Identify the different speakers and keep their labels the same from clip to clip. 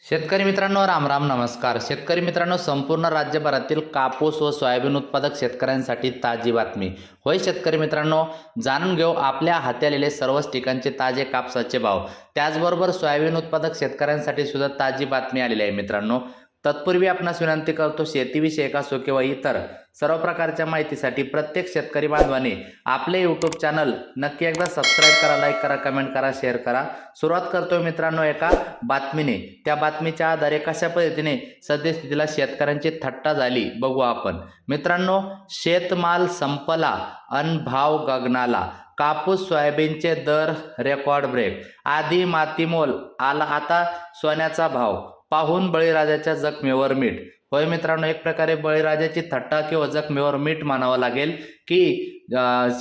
Speaker 1: शेतकरी मित्रांनो, राम राम, नमस्कार. शेतकरी मित्रांनो, संपूर्ण राज्यभरातील कापूस व सोयाबीन उत्पादक शेतकऱ्यांसाठी ताजी बातमी. होय शेतकरी मित्रांनो, जाणून घेऊ आपल्या हाती आलेले सर्वच ठिकाणचे ताजे कापसाचे भाव. त्याचबरोबर सोयाबीन उत्पादक शेतकऱ्यांसाठी सुद्धा ताजी बातमी आलेली आहे मित्रांनो. तत्पूर्वी आपणास विनंती करतो, शेतीविषयक असो किंवा इतर सर्व प्रकारच्या माहितीसाठी प्रत्येक शेतकरी बांधवांनी आपले यूट्यूब चॅनल नक्की एकदा सबस्क्राईब करा, लाईक करा, कमेंट करा, शेअर करा. सुरुवात करतोय मित्रांनो एका बातमीने. त्या बातमीच्या आधारे कशा पद्धतीने सद्यस्थितीला शेतकऱ्यांची थट्टा झाली बघू आपण. मित्रांनो, शेतमाल संपला अन भाव गगनाला. कापूस सोयाबीनचे दर रेकॉर्ड ब्रेक. आधी मातीमोल आला, आता सोन्याचा भाव. पाहून बळीराजाच्या जखमेवर मीठ. होय मित्रांनो, एक प्रकारे बळीराजाची थट्टा किंवा जखमेवर मीठ मानावं लागेल की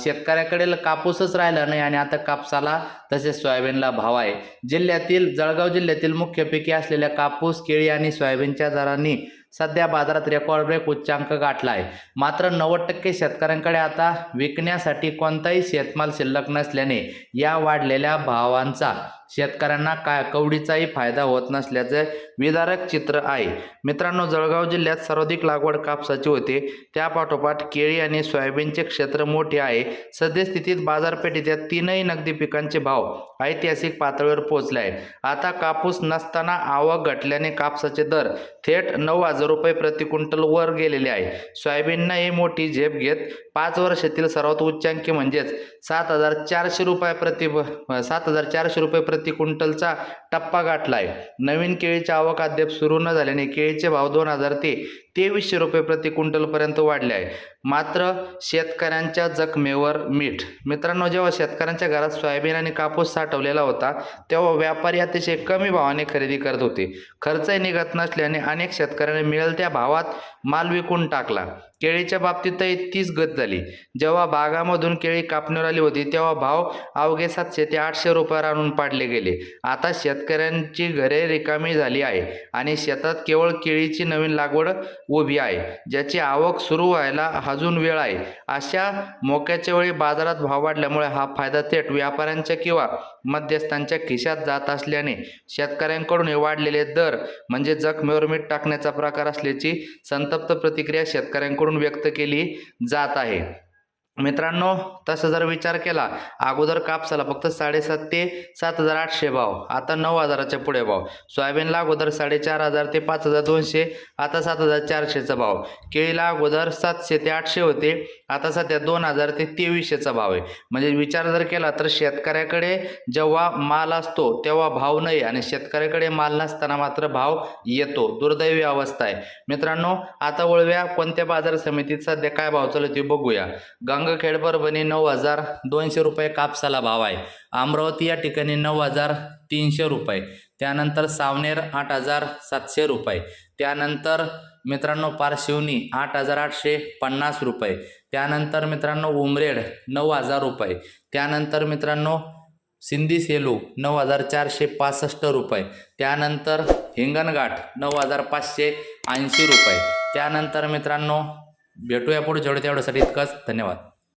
Speaker 1: शेतकऱ्याकडे कापूसच राहिला नाही आणि आता कापसाला तसेच सोयाबीनला भाव आहे. जळगाव जिल्ह्यातील मुख्य पिके असलेल्या कापूस, केळी आणि सोयाबीनच्या दरांनी सध्या बाजारात रेकॉर्ड ब्रेक उच्चांक गाठला आहे. मात्र 90% शेतकऱ्यांकडे आता विकण्यासाठी कोणताही शेतमाल शिल्लक नसल्याने या वाढलेल्या भावांचा शेतकऱ्यांना कवडीचाही फायदा होत नसल्याचे विदारक चित्र आहे. मित्रांनो, जळगाव जिल्ह्यात सर्वाधिक लागवड कापसाची होते. त्यापाठोपाठ केळी आणि सोयाबीनचे क्षेत्र मोठे आहे. सद्यस्थितीत बाजारपेठेत या तीनही नगदी पिकांचे भाव ऐतिहासिक पातळीवर पोहोचले आहे. आता कापूस नसताना आवक घटल्याने कापसाचे दर थेट 9,000 रुपये प्रति क्विंटल वर गेलेले आहे. सोयाबीननं ही मोठी झेप घेत 5 वर्षातील सर्वात उच्चांकी म्हणजेच 7,400 रुपये प्रति क्विंटलचा टप्पा गाठला आहे. नवीन केळीची आवक अद्याप सुरू न झाल्याने केळीचे भाव 2,000 ते 2,300 रुपये प्रति क्विंटलपर्यंत वाढले आहे. मात्र शेतकऱ्यांच्या जखमेवर मीठ. मित्रांनो, जेव्हा शेतकऱ्यांच्या घरात सोयाबीन आणि कापूस साठवलेला होता तेव्हा व्यापारी अतिशय कमी भावाने खरेदी करत होते. खर्चही निघत नसल्याने अनेक शेतकऱ्यांनी मिळेल त्या भावात माल विकून टाकला. केळीच्या बाबतीतही तीच गत झाली. जेव्हा बागामधून केळी कापणीवर आली होती तेव्हा भाव अवघे 700 ते 800 रुपयावर आणून पाडले गेले. आता शेतकऱ्यांची घरे रिकामी झाली आहे आणि शेतात केवळ केळीची नवीन लागवड उभी आहे, ज्याची आवक सुरू व्हायला अजून वेळ आहे. अशा मोक्याच्या वेळी बाजारात भाव वाढल्यामुळे हा फायदा थेट व्यापाऱ्यांच्या किंवा मध्यस्थांच्या खिशात जात असल्याने शेतकऱ्यांकडून हे वाढलेले दर म्हणजे जखमेवर मीठ टाकण्याचा प्रकार असल्याची संतप्त प्रतिक्रिया शेतकऱ्यांकडून व्यक्त केली जात आहे. मित्रांनो, तसं जर विचार केला, अगोदर कापसाला फक्त 7,500 ते 7,800 भाव, आता 9,000च्या पुढे भाव. सोयाबीनला अगोदर 4,500 ते 5,200, आता 7,400चा भाव. केळीला अगोदर 700 ते 800 होते, आता सध्या 2,000 ते 2,300चा भाव आहे. म्हणजे विचार जर केला तर शेतकऱ्याकडे जेव्हा माल असतो तेव्हा भाव नाही आणि शेतकऱ्याकडे माल नसताना मात्र भाव येतो. दुर्दैवी अवस्था आहे. मित्रांनो, आता वळव्या कोणत्या बाजार समितीत सध्या काय भाव चालू ते बघूया. गंगाखेड परभणी 9,200 रुपये कापसाला भाव आहे. अमरावती या ठिकाणी 9,300 रुपये. त्यानंतर सावनेर 8,700 रुपये. त्यानंतर मित्रांनो पारशिवनी 8,850 रुपये. त्यानंतर मित्रांनो उमरेड 9,000 रुपये. त्यानंतर मित्रांनो सिंधी सेलू 9,465 रुपये. त्यानंतर हिंगणघाट 9,580 रुपये. त्यानंतर मित्रांनो भेटूया पुढच्या वेळी. तेवढ्यासाठी इतकंच. धन्यवाद.